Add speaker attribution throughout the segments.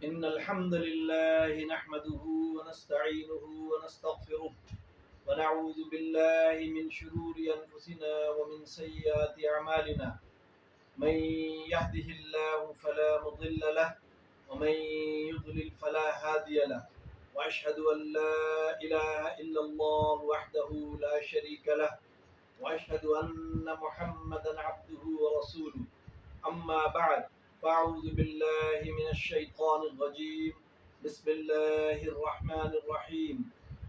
Speaker 1: إن الحمد لله نحمده ونستعينه ونستغفره ونعوذ بالله من شرور أنفسنا ومن سيئات أعمالنا من يهده الله فلا مضل له ومن يضلل فلا هادي له وأشهد أن لا إله إلا الله وحده لا شريك له وأشهد أن محمدا عبده ورسوله أما بعد فأعوذ بالله من الشيطان الرجيم بسم الله الرحمن الرحيم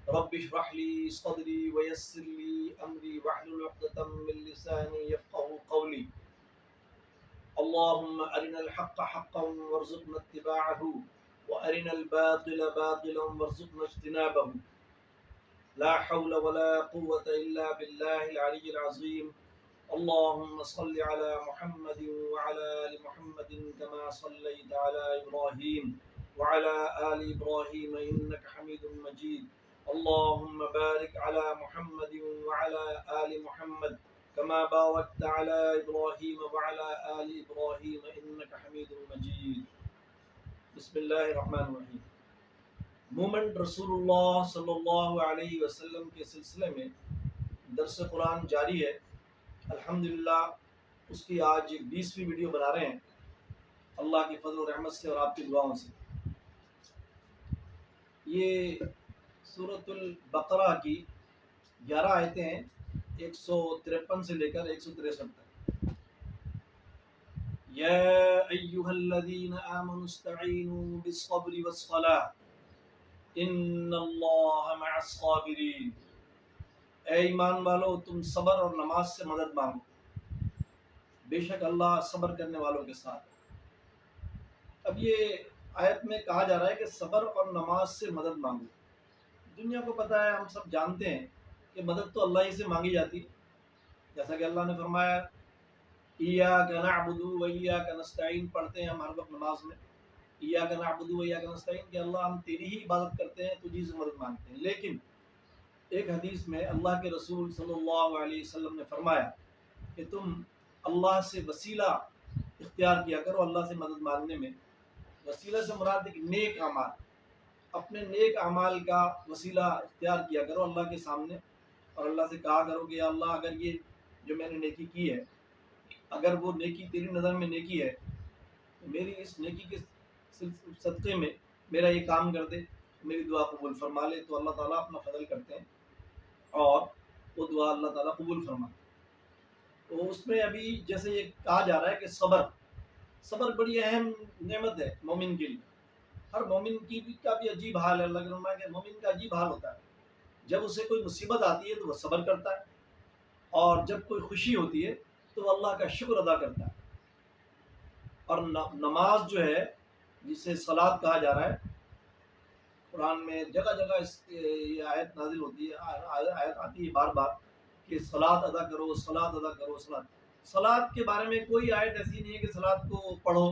Speaker 1: رب اشرح لي صدري ويسر لي أمري واحلل عقدة من لساني يفقهوا قولي اللهم أرنا الحق حقا وارزقنا اتباعه وأرنا الباطل باطلا وارزقنا اجتنابه لا حول ولا قوة إلا بالله العلي العظيم اللهم صل على محمد وعلى آل محمد كما صليت على إبراهيم وعلى آل إبراهيم إنك حميد مجيد اللهم بارك على محمد وعلى آل محمد كما باركت على إبراهيم وعلى آل إبراهيم إنك حميد مجيد بسم الله الرحمن الرحيم مومنٹ رسول اللہ صلی اللہ علیہ وسلم کے سلسلے میں درس قرآن جاری ہے۔ الحمدللہ اس کی آج 20ویں ویڈیو بنا رہے ہیں اللہ کی فضل و رحمت سے اور آپ کی دعاؤں سے۔ یہ سورۃ البقرہ کی 11 آیتیں ہیں، 153 سے لے کر 163 تک۔ یا ایھا الذین آمنوا استعینوا بالصبر والصلاۃ ان اللہ مع الصابرین۔ اے ایمان والو، تم صبر اور نماز سے مدد مانگو، بے شک اللہ صبر کرنے والوں کے ساتھ۔ اب یہ آیت میں کہا جا رہا ہے کہ صبر اور نماز سے مدد مانگو۔ دنیا کو پتہ ہے، ہم سب جانتے ہیں کہ مدد تو اللہ ہی سے مانگی جاتی، جیسا کہ اللہ نے فرمایا ایاک نعبد و ایاک نستعین، پڑھتے ہیں ہم ہر وقت نماز میں ایاک نعبد و ایاک نستعین کہ اللہ ہم تیری ہی عبادت کرتے ہیں، تجھی سے مدد مانگتے ہیں۔ لیکن ایک حدیث میں اللہ کے رسول صلی اللہ علیہ وسلم نے فرمایا کہ تم اللہ سے وسیلہ اختیار کیا کرو اللہ سے مدد مانگنے میں۔ وسیلہ سے مراد ایک نیک اعمال، اپنے نیک اعمال کا وسیلہ اختیار کیا کرو اللہ کے سامنے، اور اللہ سے کہا کرو کہ یا اللہ اگر یہ جو میں نے نیکی کی ہے، اگر وہ نیکی تیری نظر میں نیکی ہے تو میری اس نیکی کے صدقے میں میرا یہ کام کر دے، میری دعا قبول فرما لے۔ تو اللہ تعالیٰ اپنا فضل کرتے ہیں اور وہ دعا اللہ تعالیٰ قبول فرماتے ہیں۔ تو اس میں ابھی جیسے یہ کہا جا رہا ہے کہ صبر بڑی اہم نعمت ہے مومن کے لیے۔ ہر مومن کا بھی عجیب حال ہے، اللہ کے فرمایا کہ مومن کا عجیب حال ہوتا ہے، جب اسے کوئی مصیبت آتی ہے تو وہ صبر کرتا ہے، اور جب کوئی خوشی ہوتی ہے تو وہ اللہ کا شکر ادا کرتا ہے۔ اور نماز جو ہے جسے صلاۃ کہا جا رہا ہے، قرآن میں جگہ جگہ یہ آیت نازل ہوتی ہے، آیت آتی ہے بار بار کہ صلاۃ ادا کرو، صلاۃ ادا کرو، صلاۃ کے بارے میں کوئی آیت ایسی نہیں ہے کہ صلاۃ کو پڑھو۔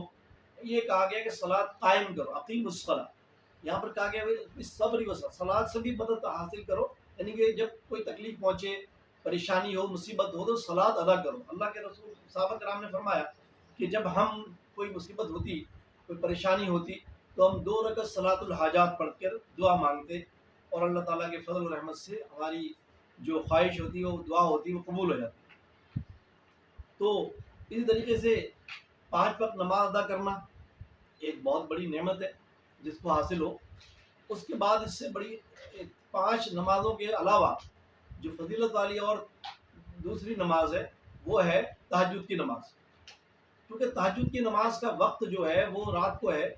Speaker 1: یہ کہا گیا کہ صلاۃ قائم کرو، اقیم الصلاۃ۔ یہاں پر کہا گیا صبر و صلاۃ سے بھی مدد حاصل کرو، یعنی کہ جب کوئی تکلیف پہنچے، پریشانی ہو، مصیبت ہو تو صلاۃ ادا کرو۔ اللہ کے رسول صحابہ کرام نے فرمایا کہ جب ہم کوئی مصیبت ہوتی، کوئی پریشانی ہوتی تو ہم 2 رکعت صلاۃ الحاجات پڑھ کر دعا مانگتے، اور اللہ تعالیٰ کے فضل و رحمت سے ہماری جو خواہش ہوتی ہے، وہ دعا ہوتی ہے، وہ قبول ہو جاتی۔ تو اسی طریقے سے 5 وقت نماز ادا کرنا ایک بہت بڑی نعمت ہے جس کو حاصل ہو۔ اس کے بعد اس سے بڑی 5 نمازوں کے علاوہ جو فضیلت والی اور دوسری نماز ہے وہ ہے تہجد کی نماز، کیونکہ تہجد کی نماز کا وقت جو ہے وہ رات کو ہے،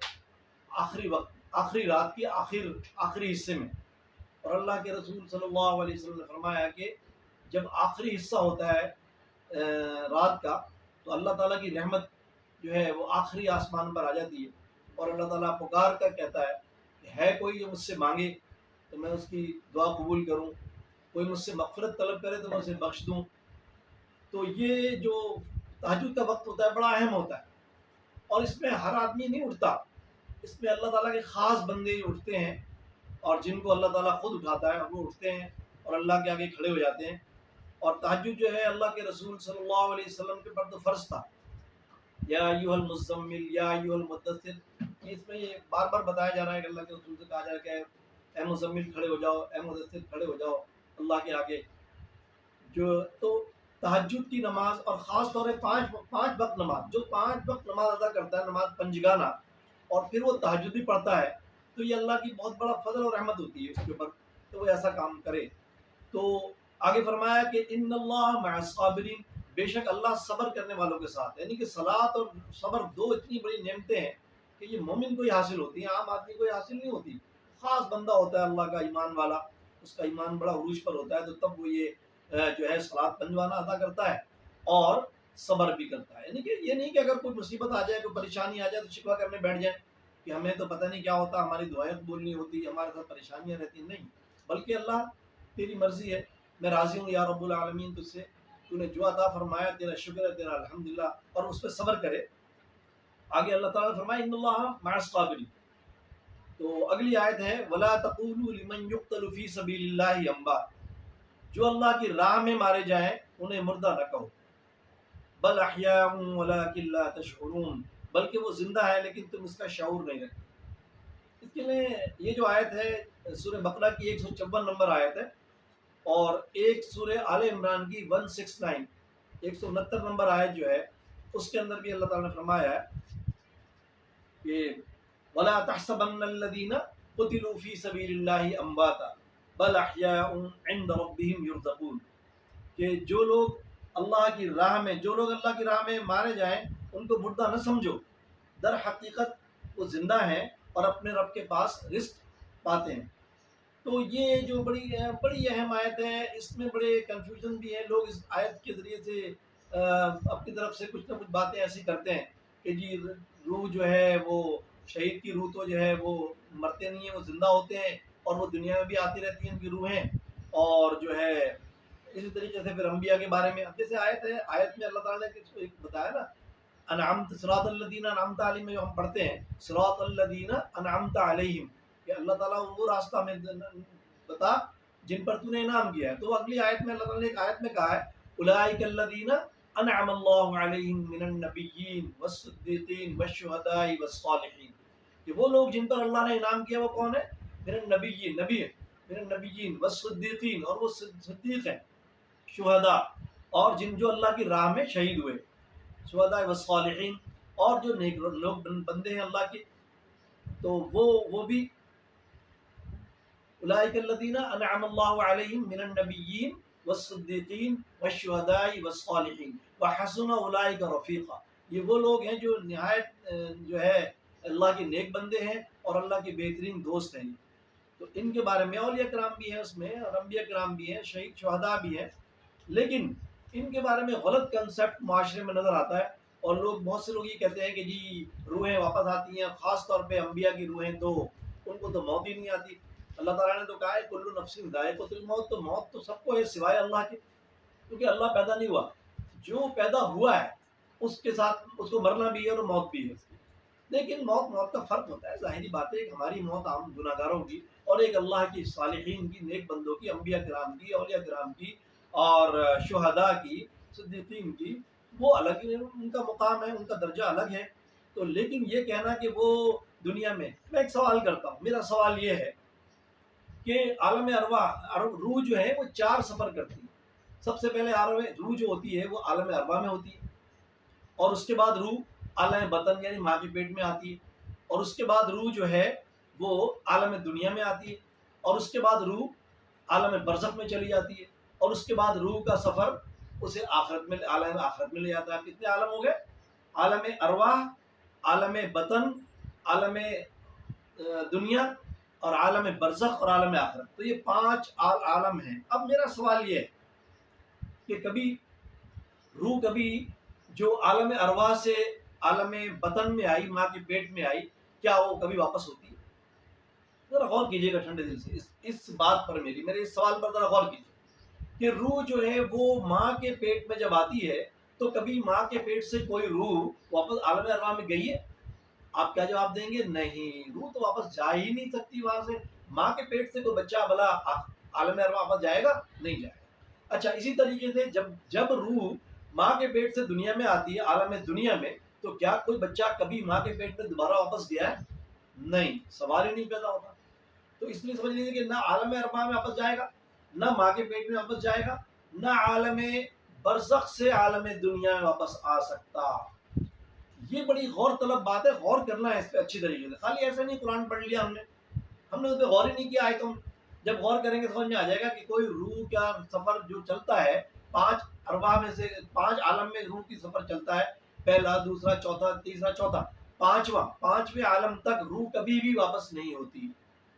Speaker 1: آخری وقت، آخری رات کی آخری حصے میں۔ اور اللہ کے رسول صلی اللہ علیہ وسلم نے فرمایا کہ جب آخری حصہ ہوتا ہے رات کا تو اللہ تعالیٰ کی رحمت جو ہے وہ آخری آسمان پر آ جاتی ہے، اور اللہ تعالیٰ پکار کر کہتا ہے کہ ہے کوئی جو مجھ سے مانگے تو میں اس کی دعا قبول کروں، کوئی مجھ سے مغفرت طلب کرے تو میں اسے بخش دوں۔ تو یہ جو تہجد کا وقت ہوتا ہے بڑا اہم ہوتا ہے، اور اس میں ہر آدمی نہیں اٹھتا، اس میں اللہ تعالیٰ کے خاص بندے اٹھتے ہیں، اور جن کو اللہ تعالیٰ خود اٹھاتا ہے وہ اٹھتے ہیں اور اللہ کے آگے کھڑے ہو جاتے ہیں۔ اور تہجد جو ہے اللہ کے رسول صلی اللہ علیہ وسلم کے پر تو فرض تھا، یا ایھا المزمل یا ایھا المدثر، اس میں یہ بار بار بتایا جا رہا ہے کہ اللہ کے رسول سے کہا جا رہا ہے کہ اے مزمل کھڑے ہو جاؤ، اے مدثر کھڑے ہو جاؤ اللہ کے آگے. جو تو تہجد کی نماز اور خاص طور سے پانچ وقت نماز، جو 5 وقت نماز ادا کرتا ہے، نماز پنجگانہ، اور پھر وہ تہجد بھی پڑھتا ہے، تو یہ اللہ کی بہت بڑا فضل اور رحمت ہوتی ہے اس کے اوپر، تو وہ ایسا کام کرے. تو آگے فرمایا کہ ان اللہ مع الصابرین، بے شک اللہ صبر کرنے والوں کے ساتھ. یعنی کہ صلاۃ اور صبر دو اتنی بڑی نعمتیں ہیں کہ یہ مومن کو ہی حاصل ہوتی ہیں، عام آدمی کو ہی حاصل نہیں ہوتی. خاص بندہ ہوتا ہے اللہ کا ایمان والا، اس کا ایمان بڑا عروج پر ہوتا ہے، تو تب وہ یہ جو ہے صلاۃ پنجوانہ ادا کرتا ہے اور صبر بھی کرتا ہے. یعنی کہ یہ نہیں کہ اگر کوئی مصیبت آ جائے، کوئی پریشانی آ جائے تو شکوہ کرنے بیٹھ جائے کہ ہمیں تو پتہ نہیں کیا ہوتا، ہماری دعائیں قبول نہیں ہوتی، ہمارے ساتھ پریشانیاں رہتی ہیں. نہیں، بلکہ اللہ تیری مرضی ہے، میں راضی ہوں یا رب العالمین تجھ سے، تو نے جو عطا فرمایا تیرا شکر ہے، تیرا الحمدللہ، اور اس پہ صبر کرے. آگے اللہ تعالیٰ نے فرمایا ان اللہ مع الصابرین. تو اگلی آیت ہے ولا تقولوا لمن يقتل في سبيل الله اموات، جو اللہ کی راہ میں مارے جائیں انہیں مردہ نہ کہو، بل احیاء ولکن لا تشعرون، بلکہ وہ زندہ ہے لیکن تم اس کا شعور نہیں رکھتے. اس کے لیے یہ جو آیت ہے سورہ بقرہ کی 154 نمبر آیت ہے، اور ایک سورہ آل عمران کی 169 169 نمبر آیت جو ہے اس کے اندر بھی اللہ تعالیٰ نے فرمایا ہے کہ ولا تحسبن الذين قتلوا في سبيل الله امواتا بل احياء عند ربهم يرزقون، کہ جو لوگ اللہ کی راہ میں مارے جائیں ان کو مردہ نہ سمجھو، در حقیقت وہ زندہ ہیں اور اپنے رب کے پاس رزق پاتے ہیں. تو یہ جو بڑی اہم آیت ہے، اس میں بڑے کنفیوژن بھی ہیں. لوگ اس آیت کے ذریعے سے اپنی طرف سے کچھ نہ کچھ باتیں ایسی کرتے ہیں کہ جی روح جو ہے وہ شہید کی روح تو جو ہے وہ مرتے نہیں ہیں، وہ زندہ ہوتے ہیں اور وہ دنیا میں بھی آتی رہتی ہیں ان کی روحیں. اور جو ہے اسی طریقے سے پھر انبیاء کے بارے میں، اب جیسے آیت ہے، آیت میں اللہ تعالیٰ نے بتایا نا انعمت صراط الذین انعمت علیہم، میں ہم پڑھتے ہیں صراط الذین انعمت علیہم، کہ اللہ تعالیٰ وہ راستہ میں بتا جن پر تو نے انعام کیا ہے. تو اگلی آیت میں اللہ تعالیٰ نے ایک آیت میں کہا ہے اولئک الذین انعم اللہ علیہم من النبیین والصدیقین والشہداء والصالحین، کہ وہ لوگ جن پر اللہ نے انعام کیا وہ کون ہے؟ من النبیین، نبی ہے، من النبیین والصدیقین، اور وہ صدیق ہیں، شہداء اور جو اللہ کی راہ میں شہید ہوئے، شہداء والصالحین، اور جو نیک لوگ بندے ہیں اللہ کے، تو وہ بھی اولئک الذین انعم اللہ علیہم من النبیین والصدیقین والشہداء والصالحین وحسن اولئک رفیقا، یہ وہ لوگ ہیں جو نہایت جو ہے اللہ کے نیک بندے ہیں اور اللہ کے بہترین دوست ہیں. تو ان کے بارے میں اولیاء کرام بھی ہیں اس میں، اور انبیاء کرام بھی ہیں، شہید شہداء بھی ہیں، لیکن ان کے بارے میں غلط کنسیپٹ معاشرے میں نظر آتا ہے. اور بہت سے لوگ یہ کہتے ہیں کہ جی روحیں واپس آتی ہیں، خاص طور پہ انبیاء کی روحیں تو ان کو تو موت ہی نہیں آتی. اللہ تعالیٰ نے تو کہا ہے کل نفس ذائقۃ الموت، تو موت تو سب کو ہے سوائے اللہ کے، کیونکہ اللہ پیدا نہیں ہوا، جو پیدا ہوا ہے اس کے ساتھ اس کو مرنا بھی ہے اور موت بھی ہے. لیکن موت کا فرق ہوتا ہے، ظاہری بات ہے، ایک ہماری موت عام گناہ گاروں کی، اور ایک اللہ کی صالحین کی، نیک بندوں کی، انبیاء کرام کی، اولیاء کرام کی، اور شہداء کی، صدیقین کی، وہ الگ، ان کا مقام ہے، ان کا درجہ الگ ہے. تو لیکن یہ کہنا کہ وہ دنیا میں ایک سوال کرتا ہوں، میرا سوال یہ ہے کہ عالم ارواح، روح جو ہے وہ 4 سفر کرتی ہے. سب سے پہلے روح جو ہوتی ہے وہ عالم ارواح میں ہوتی ہے، اور اس کے بعد روح عالم بطن یعنی ماں کے پیٹ میں آتی ہے، اور اس کے بعد روح جو ہے وہ عالم دنیا میں آتی ہے، اور اس کے بعد روح عالم برزخ میں چلی جاتی ہے، اور اس کے بعد روح کا سفر اسے آخرت میں، عالم آخرت میں لے جاتا ہے. کتنے عالم ہو گئے؟ عالم ارواح، عالم بطن، عالم دنیا، اور عالم برزخ، اور عالم آخرت. تو یہ 5 عالم ہیں. اب میرا سوال یہ ہے کہ کبھی جو عالم ارواح سے عالم بطن میں آئی، ماں کے پیٹ میں آئی، کیا وہ کبھی واپس ہوتی ہے؟ ذرا غور کیجیے گا ٹھنڈے دل سے اس بات پر، میرے اس سوال پر ذرا غور کیجیے کہ روح جو ہے وہ ماں کے پیٹ میں جب آتی ہے تو کبھی ماں کے پیٹ سے کوئی روح واپس عالم ارواح میں گئی ہے؟ آپ کیا جواب دیں گے؟ نہیں، روح تو واپس جا ہی نہیں سکتی وہاں سے. ماں کے پیٹ سے کوئی بچہ بلا عالم ارواح واپس جائے گا؟ نہیں جائے گا. اچھا، اسی طریقے سے جب روح ماں کے پیٹ سے دنیا میں آتی ہے، عالم دنیا میں، تو کیا کوئی بچہ کبھی ماں کے پیٹ میں دوبارہ واپس گیا ہے؟ نہیں، سوال ہی نہیں پیدا ہوتا. تو اس لیے سمجھ لیجیے کہ نہ عالم ارواح میں واپس جائے گا، نہ ماں کے پیٹ میں واپس جائے گا، نہ عالم برزخ سے عالم دنیا میں واپس آ سکتا. یہ بڑی غور طلب بات ہے، غور کرنا ہے اس پہ اچھی طریقے سے. خالی ایسا نہیں قرآن پڑھ لیا ہم نے اس پہ غور ہی نہیں کیا ہے. تم جب غور کریں گے سمجھ میں آ جائے گا کہ کوئی روح کا سفر جو چلتا ہے 5 ارواح میں سے 5 عالم میں روح کی سفر چلتا ہے، پہلا، دوسرا، چوتھا، تیسرا، چوتھا، پانچویں عالم تک روح کبھی بھی واپس نہیں ہوتی.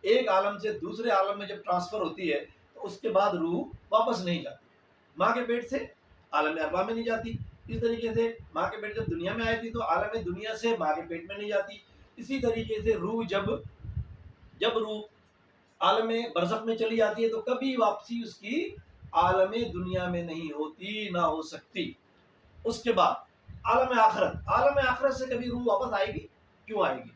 Speaker 1: ایک عالم سے دوسرے عالم میں جب ٹرانسفر ہوتی ہے تو اس کے بعد روح واپس نہیں جاتی. ماں کے پیٹ سے عالم ارواح میں نہیں جاتی. اس طریقے سے ماں کے پیٹ جب دنیا میں آئی تھی تو عالم دنیا سے ماں کے پیٹ میں نہیں جاتی. اسی طریقے سے روح جب روح عالم برزخ میں چلی جاتی ہے تو کبھی واپسی اس کی عالم دنیا میں نہیں ہوتی، نہ ہو سکتی. اس کے بعد عالم آخرت سے کبھی روح واپس آئے گی؟ کیوں آئے گی؟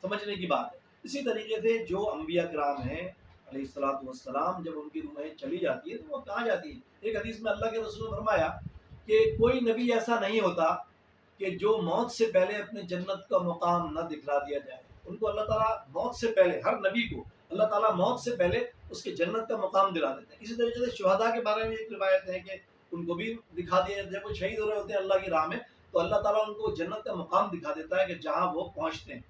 Speaker 1: سمجھنے کی بات ہے. اسی طریقے سے جو انبیاء کرام ہیں علیہ الصلوۃ والسلام، جب ان کی روحیں چلی جاتی ہیں تو وہ کہاں جاتی ہیں؟ ایک حدیث میں اللہ کے رسول نے فرمایا کہ کوئی نبی ایسا نہیں ہوتا کہ جو موت سے پہلے اپنے جنت کا مقام نہ دکھلا دیا جائے. ان کو اللہ تعالیٰ موت سے پہلے، ہر نبی کو اللہ تعالیٰ موت سے پہلے اس کے جنت کا مقام دلا دیتے ہیں. اسی طریقے سے شہداء کے بارے میں ایک روایت ہے کہ ان کو بھی دکھا دیا جب وہ شہید ہو رہے ہوتے ہیں اللہ کی راہ میں تو اللہ تعالیٰ ان کو جنت کا مقام دکھا دیتا ہے کہ جہاں وہ پہنچتے ہیں.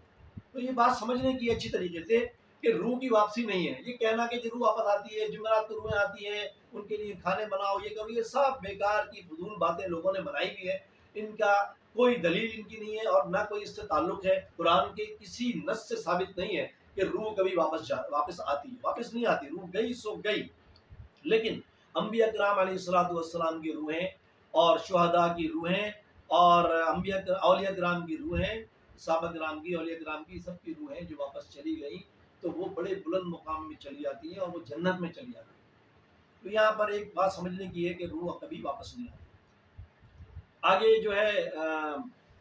Speaker 1: تو یہ بات سمجھنے کی اچھی طریقے سے کہ روح کی واپسی نہیں ہے. یہ کہنا کہ جو روح واپس آتی ہے، جمعرات کو روحیں آتی ہیں، ان کے لیے کھانے بناؤ، یہ کرو، یہ سب بیکار کی فضول باتیں لوگوں نے بنائی ہوئی ہے. ان کا کوئی دلیل ان کی نہیں ہے اور نہ کوئی اس سے تعلق ہے. قرآن کے کسی نص سے ثابت نہیں ہے کہ روح کبھی واپس آتی ہے. واپس نہیں آتی، روح گئی سو گئی. لیکن انبیاء کرام علیہ الصلوۃ والسلام کی روحیں اور شہداء کی روحیں اور اولیاء کرام کی روحیں، صحابہ کرام کی، اولیاء کرام کی، سب کی روحیں جو واپس چلی گئیں تو وہ بڑے بلند مقام میں چلی جاتی ہیں اور وہ جنت میں چلی جاتی ہیں. تو یہاں پر ایک بات سمجھنے کی ہے کہ روح کبھی واپس نہیں آتی. آگے جو ہے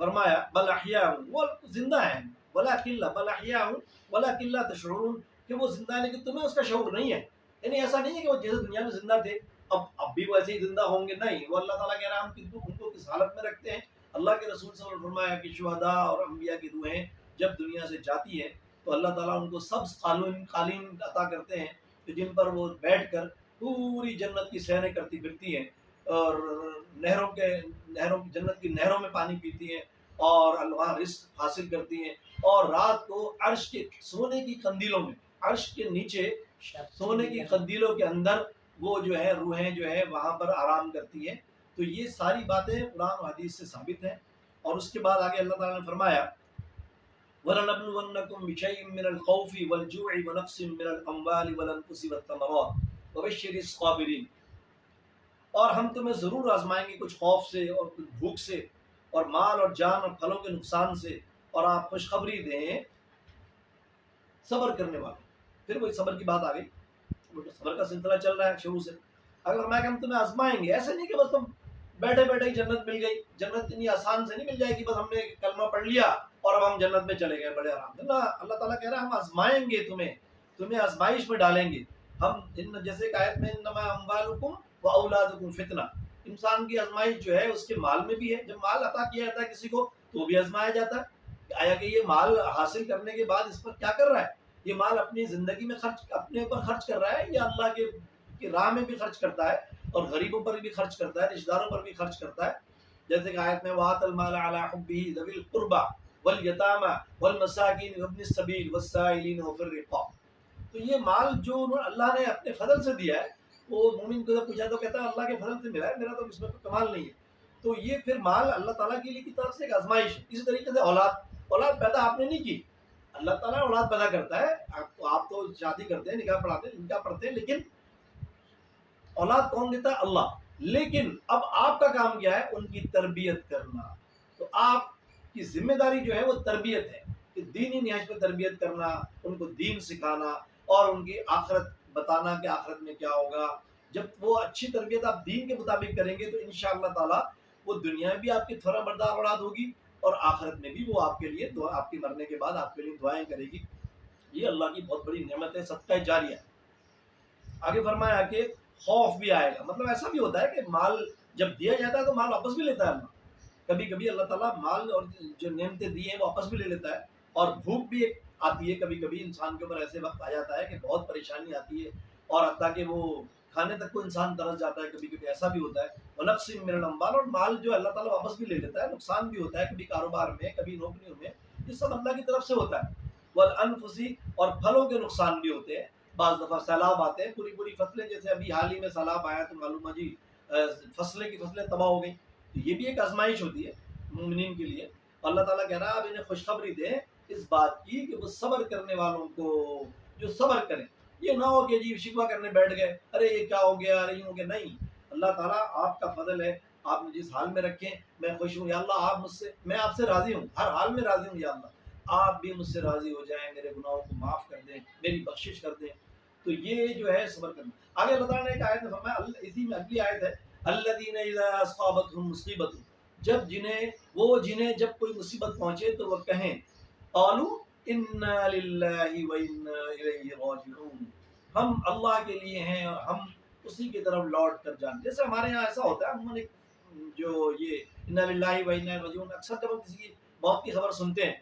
Speaker 1: فرمایا بل احیاء، وہ زندہ ہیں، بل احیاء ولکن لا تشعرون، کہ وہ زندہ ہے لیکن تمہیں اس کا شعور نہیں ہے. یعنی ایسا نہیں ہے کہ وہ جیسے دنیا میں زندہ تھے اب بھی ویسے ہی زندہ ہوں گے، نہیں. وہ اللہ تعالیٰ کہہ رہا ہے ہم ان کو کس حالت میں رکھتے ہیں. اللہ کے رسول صلی اللہ علیہ وسلم نے فرمایا کہ شہداء اور انبیاء کی روحیں جب دنیا سے جاتی ہیں تو اللہ تعالیٰ ان کو سبز قالین عطا کرتے ہیں کہ جن پر وہ بیٹھ کر پوری جنت کی سیریں کرتی پھرتی ہیں اور جنت کی نہروں میں پانی پیتی ہیں اور وہاں رزق حاصل کرتی ہیں. اور رات کو عرش کے سونے کی قندیلوں میں، عرش کے نیچے سونے کی قندیلوں کے اندر وہ جو ہے روحیں جو ہے وہاں پر آرام کرتی ہیں. تو یہ ساری باتیں قرآن و حدیث سے ثابت ہیں. اور اس کے بعد آگے اللہ تعالیٰ نے فرمایا وَلَنَبْلُوَنَّكُمْ بِشَيْءٍ مِّنَ الْخَوْفِ وَالْجُوعِ وَنَقْصٍ مِّنَ الْأَمْوَالِ وَالْأَنفُسِ وَالثَّمَرَاتِ وَبَشِّرِ الصَّابِرِينَ، اور ہم تمہیں ضرور آزمائیں گے کچھ خوف سے اور کچھ بھوک سے اور مال اور جان اور پھلوں کے نقصان سے، اور آپ خوشخبری دیں صبر کرنے والے. پھر وہی صبر کی بات آ گئی. صبر کا سلسلہ چل رہا ہے شروع سے. اگر میں کہ ہم تمہیں آزمائیں گے، ایسے نہیں کہ بس تم بیٹھے بیٹھے ہی جنت مل گئی. جنت اتنی آسان سے نہیں مل جائے گی بس ہم نے کلمہ پڑھ لیا اور اب ہم جنت میں چلے گئے بڑے آرام سے. نہ، اللہ تعالیٰ کہہ رہا ہے ہم آزمائیں گے تمہیں آزمائش میں ڈالیں گے. ہم جیسے کہ آیت میں انما اموالکم و اولادکم فتنہ، انسان کی آزمائش جو ہے اس کے مال میں بھی ہے. جب مال عطا کیا جاتا ہے کسی کو تو بھی آزمایا جاتا ہے. آیا کہ یہ مال حاصل کرنے کے بعد اس پر کیا کر رہا ہے؟ یہ مال اپنی زندگی میں اپنے اوپر خرچ کر رہا ہے یا اللہ کی راہ میں بھی خرچ کرتا ہے اور غریبوں پر بھی خرچ کرتا ہے، رشتہ داروں پر بھی خرچ کرتا ہے. جیسے کہ آیت میں وَآتَ الْمَالَ عَلَىٰ حُبِّهِ ذَوِي الْقُرْبَىٰ وَالْيَتَامَىٰ وَالْمَسَاكِينِ وَابْنِ السَّبِيلِ وَالسَّائِلِينَ وَفِي الرِّقَابِ. تو یہ مال جو اللہ نے اپنے فضل سے دیا ہے، وہ مومن کو جب پوچھا تو کہتا ہے اللہ کے فضل سے ملا ہے، میرا تو اس میں کوئی کمال نہیں ہے. تو یہ پھر مال اللہ تعالیٰ کے لیے کی طرف سے ایک آزمائش ہے. اسی طریقے سے اولاد پیدا آپ نے نہیں کی، اللہ تعالیٰ اولاد پیدا کرتا ہے. آپ تو شادی کرتے ہیں، نکاح پڑھتے ہیں، لیکن اولاد کون دیتا ہے؟ اللہ. لیکن اب آپ کا کام کیا ہے؟ ان کی تربیت کرنا. تو آپ کی ذمہ داری جو ہے وہ تربیت ہے، کہ دینی نہج پہ تربیت کرنا، ان کو دین سکھانا اور ان کی آخرت بتانا کہ آخرت میں کیا ہوگا. جب وہ اچھی تربیت آپ دین کے مطابق کریں گے تو انشاءاللہ تعالیٰ وہ دنیا میں بھی آپ کی فرما بردار اولاد ہوگی اور آخرت میں بھی وہ آپ کے لیے آپ کے مرنے کے بعد آپ کے لیے دعائیں کرے گی. یہ اللہ کی بہت بڑی نعمت ہے، صدقہ جاریہ. آگے فرمایا کہ خوف بھی آئے گا. مطلب ایسا بھی ہوتا ہے کہ مال جب دیا جاتا ہے تو مال واپس بھی لیتا ہے اللہ. کبھی کبھی اللہ تعالیٰ مال اور جو نعمتیں دی ہیں واپس بھی لے لیتا ہے. اور بھوک بھی ایک آتی ہے، کبھی کبھی انسان کے اوپر ایسے وقت آ جاتا ہے کہ بہت پریشانی آتی ہے اور حتیٰ کہ وہ کھانے تک کو انسان ترس جاتا ہے، کبھی کبھی ایسا بھی ہوتا ہے۔ ونقص من الاموال، اور مال جو اللہ تعالیٰ واپس بھی لے لیتا ہے، نقصان بھی ہوتا ہے کبھی کاروبار میں، کبھی نوکریوں میں، یہ سب اللہ کی طرف سے ہوتا ہے۔ والانفسی، اور پھلوں کے نقصان بھی ہوتے ہیں، بعض دفعہ سیلاب آتے ہیں، پوری پوری فصلیں، جیسے ابھی حال ہی میں سیلاب آیا تو معلوم ہے جی فصلیں کی فصلیں تباہ ہو گئیں، تو یہ بھی ایک آزمائش ہوتی ہے مومنین کے لیے۔ اللہ تعالیٰ کہہ رہا ہے آپ انہیں خوشخبری دیں اس بات کی کہ وہ صبر کرنے والوں کو، جو صبر کریں، یہ نہ ہو کہ جی شکوہ کرنے بیٹھ گئے، ارے یہ کیا ہو گیا، ارے یوں ہو گیا، نہیں، اللہ تعالیٰ آپ کا فضل ہے، آپ مجھے جس حال میں رکھیں میں خوش ہوں، یا اللہ آپ مجھ سے، میں آپ سے راضی ہوں، ہر حال میں راضی ہوں، یا اللہ آپ بھی مجھ سے راضی ہو جائیں، میرے گناہوں کو معاف کر دیں، میری بخشش کر دیں۔ تو یہ جو ہے صبر کرنا۔ آگے اللہ تعالیٰ نے ایک آیت میں فرمایا، اسی میں اگلی آیت ہے، الذین اذا اصابتهم مصیبۃ، جنہیں جب کوئی مصیبت پہنچے تو وہ کہیں قالوا انا للہ وانا الیہ راجعون، ہم اللہ کے لیے ہیں اور ہم اسی کی طرف لوٹ کر جائیں۔ جیسے ہمارے یہاں ایسا ہوتا ہے، عموماً جو یہ انا للہ وانا الیہ راجعون، اکثر جب ہم کسی کی موت کی خبر سنتے ہیں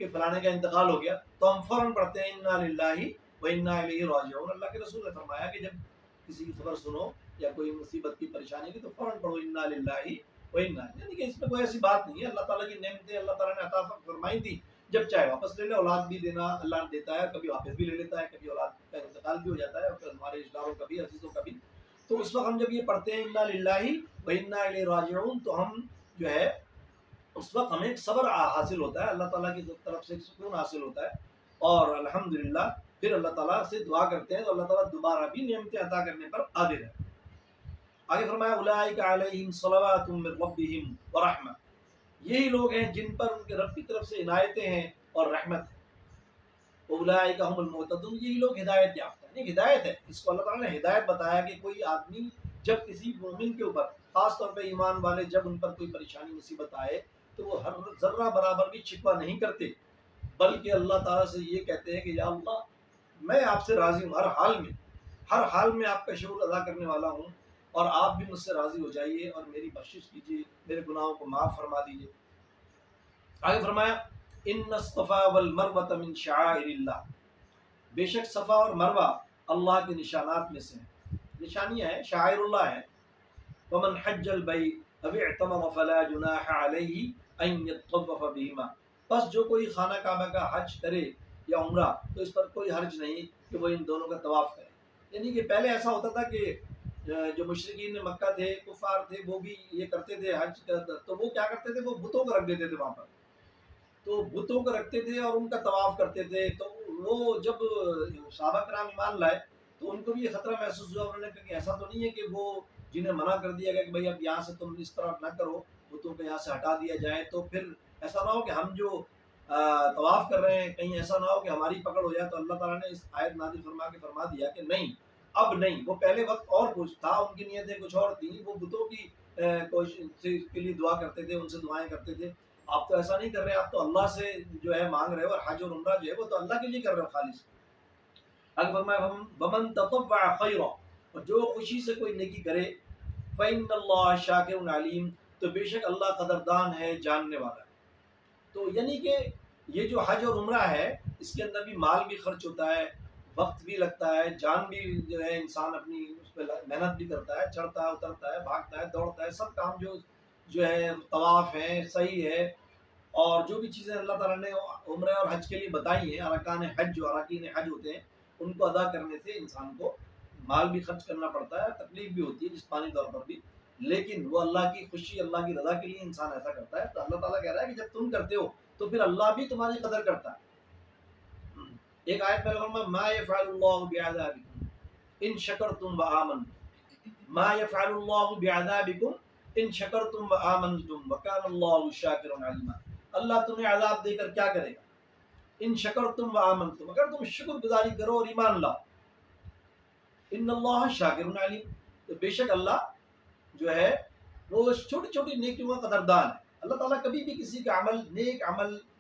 Speaker 1: کہ فلانے کا انتقال ہو گیا تو ہم فوراً پڑھتے ہیں انا للہ وانا الیہ راجعون۔ اللہ کے رسول نے فرمایا کہ جب کسی کی خبر سنو یا کوئی مصیبت کی پریشانی کی تو فوراً پڑھو انا للہ وانا، یعنی کہ اس میں کوئی ایسی بات نہیں ہے، اللہ تعالیٰ کی نعمتیں اللہ تعالیٰ نے عطا فرمائی تھی، جب چاہے واپس لے لے، اولاد بھی دینا اللہ نے دیتا ہے، کبھی واپس بھی لے لیتا ہے، کبھی اولاد کا انتقال بھی ہو جاتا ہے، اور ہمارے رشتہ داروں کا بھی، عزیزوں کا بھی۔ تو اس وقت ہم جب یہ پڑھتے ہیں انا للہ وانا الیہ راجعون، تو ہم جو ہے اس وقت ہمیں ایک صبر حاصل ہوتا ہے، اللہ تعالیٰ کی طرف سے سکون حاصل ہوتا ہے، اور الحمدللہ پھر اللہ تعالیٰ سے دعا کرتے ہیں تو اللہ تعالیٰ دوبارہ بھی نعمتیں عطا کرنے پر قادر ہے۔ آگے فرمایا اولئک علیہم صلوات من ربہم ورحمہ، یہی لوگ ہیں جن پر ان کے رب کی طرف سے عنایتیں ہیں اور رحمت ہے۔ اولئک هم المہتدون، یہی لوگ ہدایت یافتہ ہیں، یعنی ہدایت ہے، اس کو اللہ تعالیٰ نے ہدایت بتایا کہ کوئی آدمی جب کسی مومن کے اوپر، خاص طور پہ ایمان والے، جب ان پر کوئی پریشانی مصیبت آئے تو وہ ہر ذرہ برابر بھی شکوہ نہیں کرتے، بلکہ اللہ تعالیٰ سے یہ کہتے ہیں کہ یا اللہ میں آپ سے راضی ہوں، ہر حال میں آپ کا شکر ادا کرنے والا ہوں، اور آپ بھی مجھ سے راضی ہو جائیے اور میری بخشش کیجیے، میرے گناہوں کو معاف فرما دیجیے۔ آگے فرمایا ان الصفا والمروہ من شعائر اللہ، بے شک صفا اور مروہ اللہ کے نشانات میں سے ہیں، نشانیاں ہیں، شعائر اللہ ہیں۔ ومن حج البیت او اعتمر فلا جناح علیہ ان یطوف بہما، بس جو کوئی خانہ کعبہ کا حج کرے یا عمرہ تو اس پر کوئی حرج نہیں کہ وہ ان دونوں کا طواف کرے۔ یعنی کہ پہلے ایسا ہوتا تھا کہ جو مشرکین مکہ تھے، کفار تھے، وہ بھی یہ کرتے تھے حج تو وہ کیا کرتے تھے، وہ بتوں کو رکھ دیتے تھے وہاں پر، تو بتوں کو رکھتے تھے اور ان کا طواف کرتے تھے۔ تو وہ جب صحابہ کرام ایمان لائے تو ان کو بھی یہ خطرہ محسوس ہوا، انہوں نے کہا کہ ایسا تو نہیں ہے کہ وہ جنہیں منع کر دیا گیا کہ بھائی اب یہاں سے تم اس طرح نہ کرو، بتوں کو یہاں سے ہٹا دیا جائے، تو پھر ایسا نہ ہو کہ ہم جو طواف کر رہے ہیں کہیں ایسا نہ ہو کہ ہماری پکڑ ہو جائے۔ تو اللہ تعالیٰ نے اس آیت نازل فرما دیا کہ نہیں، اب نہیں، وہ پہلے وقت اور کچھ تھا، ان کی نیتیں کچھ اور تھیں، وہ بتوں کی کوشش کے لیے دعا کرتے تھے، ان سے دعائیں کرتے تھے۔ آپ تو ایسا نہیں کر رہے، آپ تو اللہ سے جو ہے مانگ رہے ہو، اور حج اور عمرہ جو ہے وہ تو اللہ کے لیے کر رہے ہو خالص۔ اگر فرمایا ومن تطوع خیرا، اور جو خوشی سے کوئی نیکی کرے، فإن اللہ شاکر علیم، تو بے شک اللہ قدردان ہے، جاننے والا ہے۔ تو یعنی کہ یہ جو حج اور عمرہ ہے اس کے اندر بھی مال بھی خرچ ہوتا ہے، وقت بھی لگتا ہے، جان بھی جو ہے انسان اپنی اس پہ محنت بھی کرتا ہے، چڑھتا ہے، اترتا ہے، بھاگتا ہے، دوڑتا ہے، سب کام جو ہے طواف ہے، صحیح ہے، اور جو بھی چیزیں اللہ تعالیٰ نے عمرہ اور حج کے لیے بتائی ہیں، ارکان حج جو اراکین حج ہوتے ہیں ان کو ادا کرنے سے انسان کو مال بھی خرچ کرنا پڑتا ہے، تکلیف بھی ہوتی ہے جسمانی طور پر بھی، لیکن وہ اللہ کی خوشی، اللہ کی رضا کے لیے انسان ایسا کرتا ہے۔ تو اللہ تعالیٰ کہہ رہا ہے کہ جب تم کرتے ہو تو پھر اللہ بھی تمہاری قدر کرتا ہے۔ ایک آیت میں فرمایا ما يفعل الله بعذابكم ان شکرتم وآمنتم، ما يفعل الله بعذابكم ان شکرتم وآمنتم وكان الله شاکرا علیما، اللہ تمہیں عذاب دے کر کیا کرے گا، ان شکرتم وآمنتم، اگر تم شکر گزاری کرو اور ایمان لاؤ، ان اللہ شاکر علیم، تو بے شک اللہ جو ہے وہ چھوٹی چھوٹی نیکیوں کا قدردان ہے۔ اللہ تعالیٰ کبھی بھی کسی کا عمل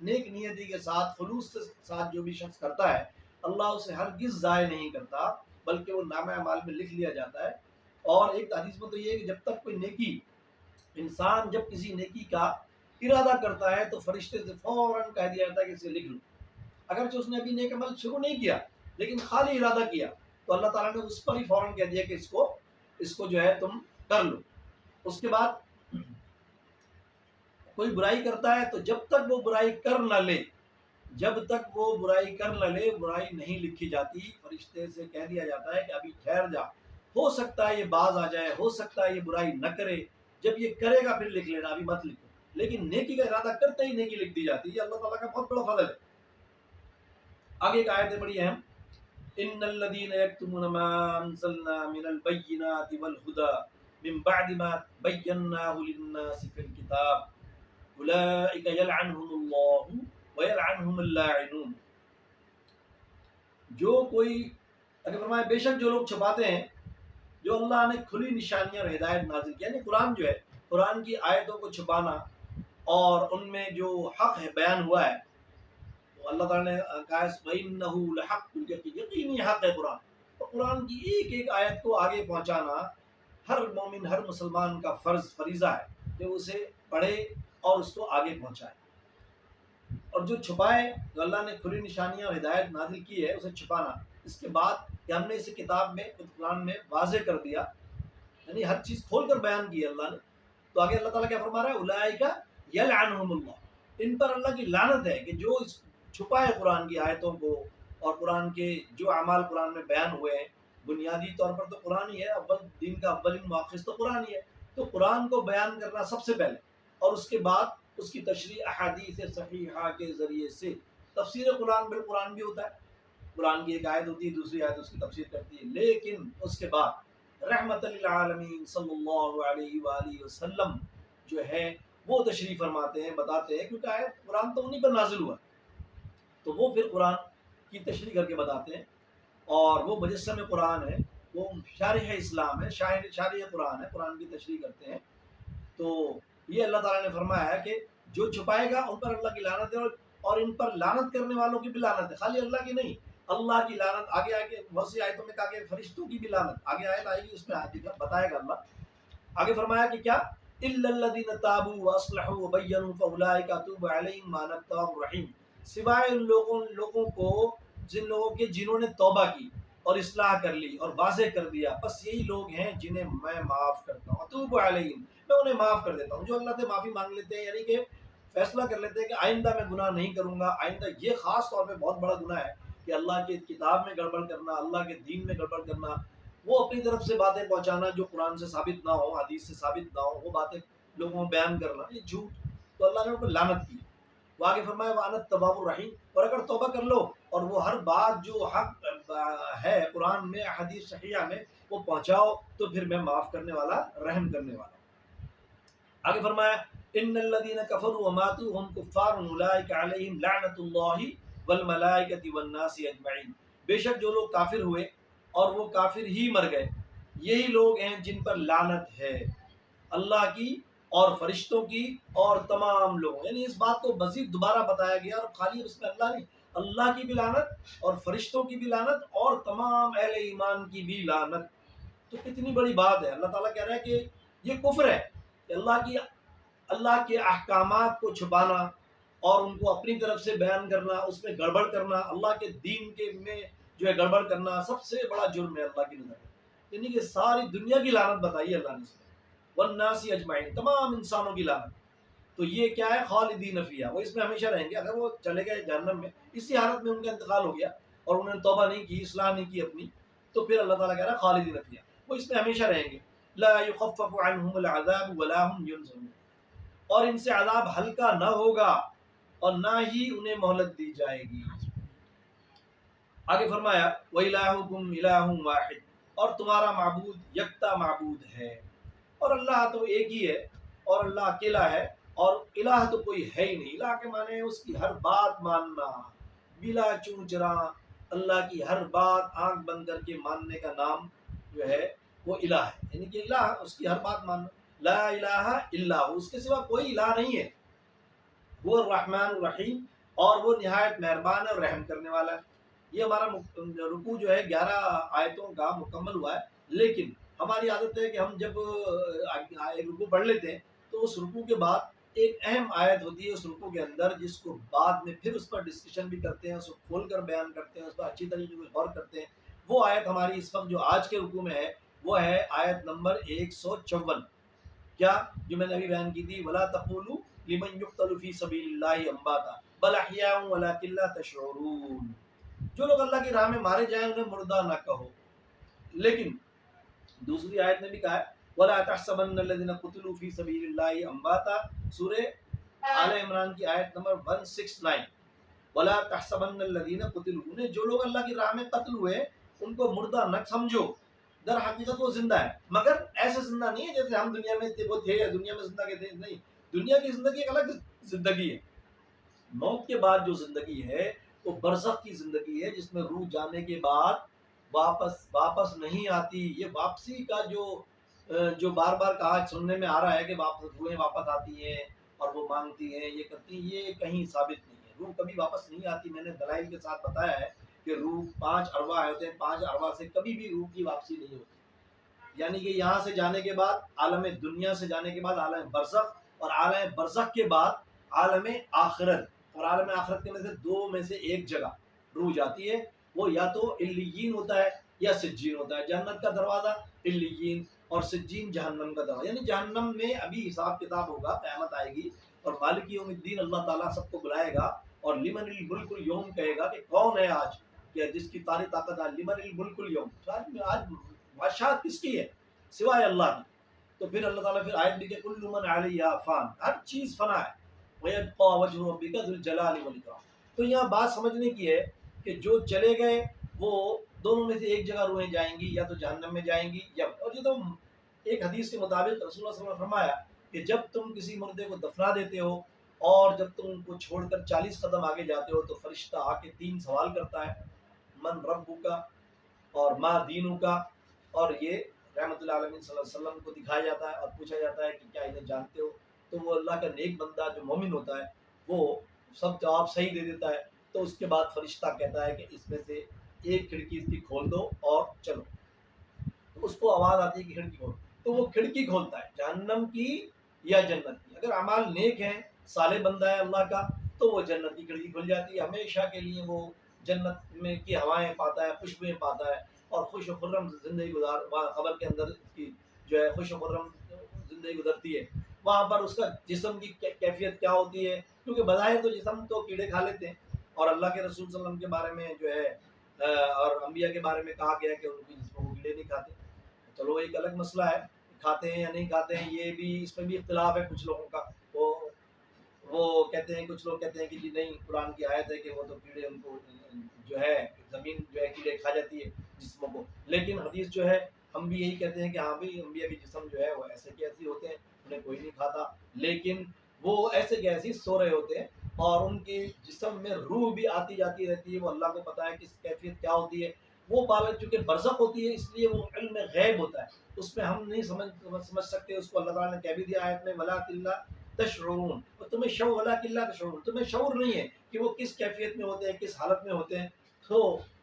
Speaker 1: نیک نیتی کے ساتھ، خلوص کے ساتھ جو بھی شخص کرتا ہے اللہ اسے ہرگز ضائع نہیں کرتا، بلکہ وہ نامہ اعمال میں لکھ لیا جاتا ہے۔ اور ایک حدیث میں تو یہ ہے کہ جب تک کوئی نیکی، انسان جب کسی نیکی کا ارادہ کرتا ہے تو فرشتے سے فوراً کہہ دیا جاتا ہے کہ اسے لکھ لو، اگرچہ اس نے ابھی نیک عمل شروع نہیں کیا لیکن خالی ارادہ کیا تو اللہ تعالیٰ نے اس پر ہی فوراً کہہ دیا کہ اس کو جو ہے تم کر لو۔ اس کے بعد کوئی برائی کرتا ہے تو جب تک وہ برائی کر نہ لے، جب تک وہ برائی کر نہ لے برائی نہیں لکھی جاتی۔ فرشتے سے کہہ دیا جاتا ہے کہ ابھی ٹھہر جا، ہو سکتا ہے یہ باز آ جائے، ہو سکتا ہے یہ برائی نہ کرے، جب یہ کرے گا پھر لکھ لینا، ابھی مت لکھو۔ لیکن نیکی کا ارادہ کرتے ہی نیکی لکھ دی جاتی ہے، یہ اللہ تعالیٰ کا بہت بڑا فضل ہے۔ آگے ایک آیت ہے بڑی اہم، ان الذين يكتمون ما انزلنا من البينات والهدى من بعد ما بيناه للناس في الكتاب اولئك يلعنهم الله ويلعنهم اللاعنون۔ جو کوئی اگر فرمائے بے شک جو لوگ چھپاتے ہیں جو اللہ نے کھلی نشانیاں اور ہدایت نازل کی، یعنی قرآن جو ہے، قرآن کی آیتوں کو چھپانا اور ان میں جو حق ہے بیان ہوا ہے، تو اللہ تعالیٰ نے کہا وَإِنَّهُ لَحَقٌّ، یقینی حق ہے قرآن۔ تو قرآن کی ایک ایک آیت کو آگے پہنچانا ہر مومن، ہر مسلمان کا فریضہ ہے کہ اسے پڑھے اور اس کو آگے پہنچائے۔ اور جو چھپائے، جو اللہ نے کھلی نشانیاں اور ہدایت نازل کی ہے، اسے چھپانا، اس کے بعد کہ ہم نے اسے کتاب میں قرآن میں واضح کر دیا، یعنی ہر چیز کھول کر بیان کی اللہ نے، تو آگے اللہ تعالیٰ کیا فرما رہا ہے اولئک یلعنہم اللہ، ان پر اللہ کی لعنت ہے کہ جو چھپائے قرآن کی آیتوں کو اور قرآن کے جو اعمال قرآن میں بیان ہوئے ہیں۔ بنیادی طور پر تو قرآن ہی ہے، اول دین کا اولین مؤخذ تو قرآن ہی ہے، تو قرآن کو بیان کرنا سب سے پہلے، اور اس کے بعد اس کی تشریح احادیث صحیحہ کے ذریعے سے۔ تفسیر قرآن بالقرآن بھی ہوتا ہے، قرآن کی ایک آیت ہوتی ہے، دوسری آیت اس کی تفسیر کرتی ہے، لیکن اس کے بعد رحمت للعالمین صلی اللہ علیہ وآلہ وسلم جو ہے وہ تشریح فرماتے ہیں، بتاتے ہیں، کیونکہ آیت قرآن تو انہی پر نازل ہوا، تو وہ پھر قرآن کی تشریح کر کے بتاتے ہیں، اور وہ مجسم قرآن ہے، وہ شارح اسلام ہے، شارح قرآن ہے، قرآن کی تشریح کرتے ہیں۔ تو یہ اللہ تعالیٰ نے فرمایا ہے کہ جو چھپائے گا ان پر اللہ کی لعنت ہے، اور ان پر لعنت کرنے والوں کی بھی لعنت ہے، خالی اللہ کی نہیں، اللہ کی لعنت آگے بہت سی آیتوں میں کہا کہ فرشتوں کی بھی لعنت، آگے آیت آئے گی اس میں بتائے گا اللہ۔ آگے فرمایا کہ کیا الا الذين تابوا واصلحوا وبينوا فاولئك اتوب عليهم وانا التواب الرحيم، سوائے ان لوگوں کو جن لوگوں کے جنہوں نے توبہ کی اور اصلاح کر لی اور واضح کر دیا، بس یہی لوگ ہیں جنہیں میں معاف کرتا ہوں، اتوب علیہم، میں انہیں معاف کر دیتا ہوں۔ جو اللہ سے معافی مانگ لیتے ہیں، یعنی کہ فیصلہ کر لیتے ہیں کہ آئندہ میں گناہ نہیں کروں گا، آئندہ، یہ خاص طور پہ بہت بڑا گناہ ہے کہ اللہ کی کتاب میں گڑبڑ کرنا، اللہ کے دین میں گڑبڑ کرنا، وہ اپنی طرف سے باتیں پہنچانا جو قرآن سے ثابت نہ ہو، حدیث سے ثابت نہ ہو، وہ باتیں لوگوں کو بیان کرنا، یہ جھوٹ، تو اللہ نے ان کو لعنت کی۔ وہ آگے فرمایا وَأَنَا التَّوَّابُ الرَّحِيمُ، اور اگر توبہ کر لو اور وہ ہر بات جو حق ہے قرآن میں، حدیث صحیحہ میں، وہ پہنچاؤ، تو پھر میں معاف کرنے والا، رحم کرنے والا۔ آگے فرمایا ان الذين كفروا وماتوا وهم كفار اولئك عليهم لعنة الله والملائكة والناس اجمعين، بے شک جو لوگ کافر ہوئے اور وہ کافر ہی مر گئے، یہی لوگ ہیں جن پر لعنت ہے اللہ کی اور فرشتوں کی اور تمام لوگ، یعنی اس بات کو مزید دوبارہ بتایا گیا، اور خالی اس میں اللہ نہیں، اللہ کی بھی لعنت اور فرشتوں کی بھی لعنت اور تمام اہل ایمان کی بھی لعنت۔ تو کتنی بڑی بات ہے، اللہ تعالیٰ کہہ رہا ہے کہ یہ کفر ہے کہ اللہ کے احکامات کو چھپانا اور ان کو اپنی طرف سے بیان کرنا، اس میں گڑبڑ کرنا، اللہ کے دین کے میں جو ہے گڑبڑ کرنا سب سے بڑا جرم ہے اللہ کی نظر میں، یعنی کہ ساری دنیا کی لعنت بتائی ہے اللہ نے اس میں، والناس اجمعین، تمام انسانوں کی لعنت۔ تو یہ کیا ہے، خالدین فیہا، وہ اس میں ہمیشہ رہیں گے۔ اگر وہ چلے گئے جہنم میں، اسی حالت میں ان کا انتقال ہو گیا اور انہوں نے توبہ نہیں کی، اصلاح نہیں کی اپنی، تو پھر اللہ تعالیٰ کہہ رہا ہے خالدین فیہا، وہ اس میں ہمیشہ رہیں گے۔ لا یخفف عنہم العذاب ولا هم ینظرون، اور ان سے عذاب ہلکا نہ ہوگا اور نہ ہی انہیں مہلت دی جائے گی۔ آگے فرمایا وَإِلَٰهُكُمْ إِلَٰهٌ وَاحِدٌ، اور تمہارا معبود یکتا معبود ہے، اور اللہ تو ایک ہی ہے، اور اللہ اکیلا ہے، اور الہ تو کوئی ہے ہی نہیں۔ الہ کے معنی ہے اس کی ہر بات ماننا بلا چوں چرا، اللہ کی ہر بات آنکھ بند کر کے ماننے کا نام جو ہے وہ الہ ہے، یعنی کہ الہ اس کی ہر بات ماننا، لا الہ الا ہو، اس کے سوا کوئی الہ نہیں ہے، وہ الرحمن الرحیم، اور وہ نہایت مہربان اور رحم کرنے والا ہے۔ یہ ہمارا رکوع جو ہے 11 آیتوں کا مکمل ہوا ہے، لیکن ہماری عادت ہے کہ ہم جب ایک رکوع پڑھ لیتے ہیں تو اس رکوع کے بعد ایک اہم آیت ہوتی ہے اس رکوع کے اندر، جس کو بعد میں پھر اس پر ڈسکشن بھی کرتے ہیں، اس کو کھول کر بیان کرتے ہیں، اس پر اچھی طریقے سے غور کرتے ہیں۔ وہ آیت ہماری اس وقت جو آج کے رکوع میں ہے وہ ہے آیت نمبر 154، کیا جو میں نے ابھی بیان کی تھی، وَلَا تَقُولُوا لِمَنْ يُقْتَلُ فِي سَبِيلِ اللَّهِ أَمْوَاتًا بَلْ أَحْيَاءٌ وَلَٰكِن لَّا تَشْعُرُونَ۔ جو لوگ اللہ کی راہ میں مارے جائیں انہیں مردہ نہ کہو، لیکن دوسری آیت نے بھی کہا ہے وَلَا تَحْسَبَنَّ الَّذِينَ قُتِلُوا فِي سَبِيلِ اللَّهِ أَمْوَاتًا، سورہ آل عمران کی آیت نمبر 169، وَلَا تَحْسَبَنَّ الَّذِينَ قُتِلُوا، انہیں جو لوگ اللہ کی راہ میں قتل ہوئے ان کو مردہ نہ سمجھو، در حقیقت وہ زندہ ہے، مگر ایسے زندہ نہیں ہے جیسے ہم دنیا میں وہ تھے یا دنیا میں زندہ کے تھے، نہیں، دنیا کی زندگی ایک الگ زندگی ہے۔ موت کے بعد جو زندگی ہے وہ برزخ کی زندگی ہے، جس میں روح جانے کے بعد واپس نہیں آتی۔ یہ واپسی کا جو بار بار کہا سننے میں آ رہا ہے کہ روحیں واپس آتی ہیں اور وہ مانگتی ہیں، یہ کرتی ہیں، یہ کہیں ثابت نہیں ہے۔ روح کبھی واپس نہیں آتی۔ میں نے دلائل کے ساتھ بتایا ہے کہ روح 5 ارواح ہوتے ہیں، 5 ارواح سے کبھی بھی روح کی واپسی نہیں ہوتی، یعنی کہ یہاں سے جانے کے بعد عالم دنیا سے جانے کے بعد عالم برزخ، اور عالم برزخ کے بعد عالم آخرت، اور عالم آخرت کے میں سے 2 میں سے ایک جگہ روح جاتی ہے، وہ یا تو علیین ہوتا ہے یا سجین ہوتا ہے۔ جنت کا دروازہ علیین اور سجین جہنم کا دروازہ، یعنی جہنم میں ابھی حساب کتاب ہوگا، قیامت آئے گی اور مالک یوم الدین اللہ تعالیٰ سب کو بلائے گا اور لمن الملک اليوم کہے گا کہ کون ہے آج کہ جس کی ساری طاقت ہے، لمن الملک اليوم، آج بادشاہت کس کی ہے سوائے اللہ کی۔ تو پھر اللہ تعالیٰ پھر آیت بھی کہ کل من علیہا فان، ہر چیز فنا ہے، وَيَبْقَى وَجْهُ رَبِّكَ ذُو الْجَلَالِ وَالْإِكْرَامِ۔ تو یہاں بات سمجھنے کی ہے کہ جو چلے گئے وہ دونوں میں سے ایک جگہ روحیں جائیں گی، یا تو جہنم میں جائیں گی، یا اور یہ تو ایک حدیث کے مطابق رسول اللہ صلی اللہ علیہ وسلم نے فرمایا کہ جب تم کسی مردے کو دفنا دیتے ہو اور جب تم ان کو چھوڑ کر 40 قدم آگے جاتے ہو تو فرشتہ آ کے 3 سوال کرتا ہے، من ربک اور ما دینک، اور یہ رحمۃ اللہ علیہ صلی اللہ علیہ وسلم کو دکھایا جاتا ہے اور پوچھا جاتا ہے کہ کیا انہیں جانتے ہو؟ تو وہ اللہ کا نیک بندہ جو مومن ہوتا ہے وہ سب جواب صحیح دے دیتا ہے۔ تو اس کے بعد فرشتہ کہتا ہے کہ اس میں سے ایک کھڑکی اس کی کھول دو اور چلو، تو اس کو آواز آتی ہے کہ کھڑکی کھول، تو وہ کھڑکی کھولتا ہے جہنم کی یا جنت کی۔ اگر اعمال نیک ہیں، صالح بندہ ہے اللہ کا، تو وہ جنت کی کھڑکی کھل جاتی ہے، ہمیشہ کے لیے وہ جنت میں کی ہوائیں پاتا ہے، خوشبوئیں پاتا ہے اور خوش و خرم زندگی قبر کے اندر اس کی جو ہے خوش و خرم زندگی گزرتی ہے۔ وہاں پر اس کا جسم کی کیفیت کیا ہوتی ہے، کیونکہ بظاہر تو جسم تو کیڑے کھا لیتے ہیں، اور اللہ کے رسول صلی اللہ علیہ وسلم کے بارے میں جو ہے اور انبیاء کے بارے میں کہا گیا کہ ان کی جسموں کو کیڑے نہیں کھاتے۔ چلو ایک الگ مسئلہ ہے، کھاتے ہیں یا نہیں کھاتے ہیں، یہ بھی اس میں بھی اختلاف ہے کچھ لوگوں کا۔ وہ کہتے ہیں، کچھ لوگ کہتے ہیں کہ جی نہیں، قرآن کی آیت ہے کہ وہ تو کیڑے ان کو جو ہے زمین جو ہے کیڑے کھا جاتی ہے جسموں کو، لیکن حدیث جو ہے ہم بھی یہی کہتے ہیں کہ ہاں بھی انبیاء کے جسم جو ہے وہ ایسے کے ایسے ہوتے ہیں، انہیں کوئی نہیں کھاتا، لیکن وہ ایسے کے ایسے سو رہے ہوتے ہیں اور ان کے جسم میں روح بھی آتی جاتی رہتی ہے، وہ اللہ کو پتہ ہے کہ کیفیت کیا ہوتی ہے۔ وہ بات چونکہ برزخ ہوتی ہے اس لیے وہ علم غیب ہوتا ہے، اس میں ہم نہیں سمجھ سکتے اس کو۔ اللہ تعالیٰ نے کہہ بھی دیا آیت میں وَلَٰكِن لَا تَشْعُرُونَ، اور تمہیں شعور وَلَٰكِن لَا تَشْعُرُونَ، تمہیں شعور نہیں ہے کہ وہ کس کیفیت میں ہوتے ہیں، کس حالت میں ہوتے ہیں۔ تو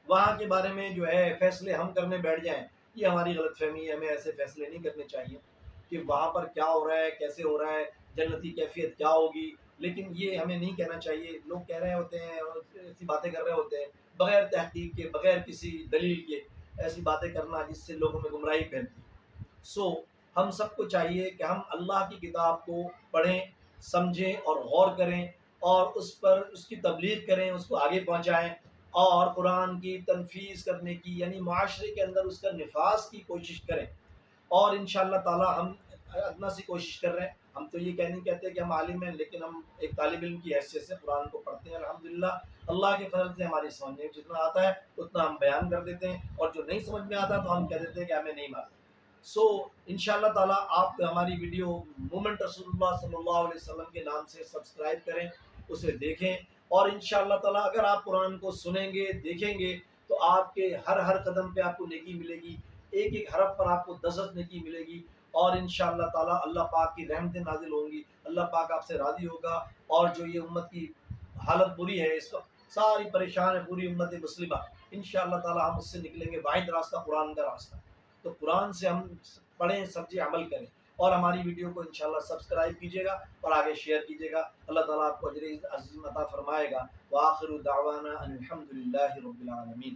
Speaker 1: وہاں کے بارے میں جو ہے فیصلے ہم کرنے بیٹھ جائیں، یہ ہماری غلط فہمی ہے، ہمیں ایسے فیصلے نہیں کرنے چاہیے کہ وہاں پر کیا ہو رہا ہے، کیسے ہو رہا ہے، جنتی کیفیت کیا ہوگی، لیکن یہ ہمیں نہیں کہنا چاہیے۔ لوگ کہہ رہے ہوتے ہیں اور ایسی باتیں کر رہے ہوتے ہیں بغیر تحقیق کے، بغیر کسی دلیل کے، ایسی باتیں کرنا جس سے لوگوں میں گمراہی پھیلتی ہے۔ ہم سب کو چاہیے کہ ہم اللہ کی کتاب کو پڑھیں، سمجھیں اور غور کریں اور اس پر اس کی تبلیغ کریں، اس کو آگے پہنچائیں، اور قرآن کی تنفیذ کرنے کی یعنی معاشرے کے اندر اس کا نفاذ کی کوشش کریں۔ اور انشاءاللہ تعالی ہم ادنا سی کوشش کر رہے ہیں۔ ہم تو یہ نہیں کہتے کہ ہم عالم ہیں، لیکن ہم ایک طالب علم کی حیثیت سے قرآن کو پڑھتے ہیں الحمدللہ۔ اللہ کے فضل سے ہماری سمجھ میں جتنا آتا ہے اتنا ہم بیان کر دیتے ہیں، اور جو نہیں سمجھ میں آتا تو ہم کہہ دیتے ہیں کہ ہمیں نہیں معلوم۔ انشاءاللہ تعالی آپ ہماری ویڈیو مومنٹ رسول اللہ صلی اللہ علیہ وسلم کے نام سے سبسکرائب کریں، اسے دیکھیں، اور انشاءاللہ تعالی اگر آپ قرآن کو سنیں گے، دیکھیں گے، تو آپ کے ہر قدم پہ آپ کو نیکی ملے گی، ایک ایک حرف پر آپ کو 10 نیکی ملے گی، اور انشاءاللہ تعالی اللہ پاک کی رحمتیں نازل ہوں گی، اللہ پاک آپ سے راضی ہوگا۔ اور جو یہ امت کی حالت بری ہے اس وقت، ساری پریشان ہے پوری امت مسلمہ، انشاءاللہ تعالی ہم اس سے نکلیں گے۔ واحد راستہ قرآن کا راستہ، تو قرآن سے ہم پڑھیں، سمجھیں، عمل کریں۔ اور ہماری ویڈیو کو انشاءاللہ سبسکرائب کیجیے گا اور آگے شیئر کیجیے گا. اللہ تعالیٰ آپ کو اجر عظیم عطا فرمائے گا. وآخر دعوانا ان الحمد للہ رب العالمین.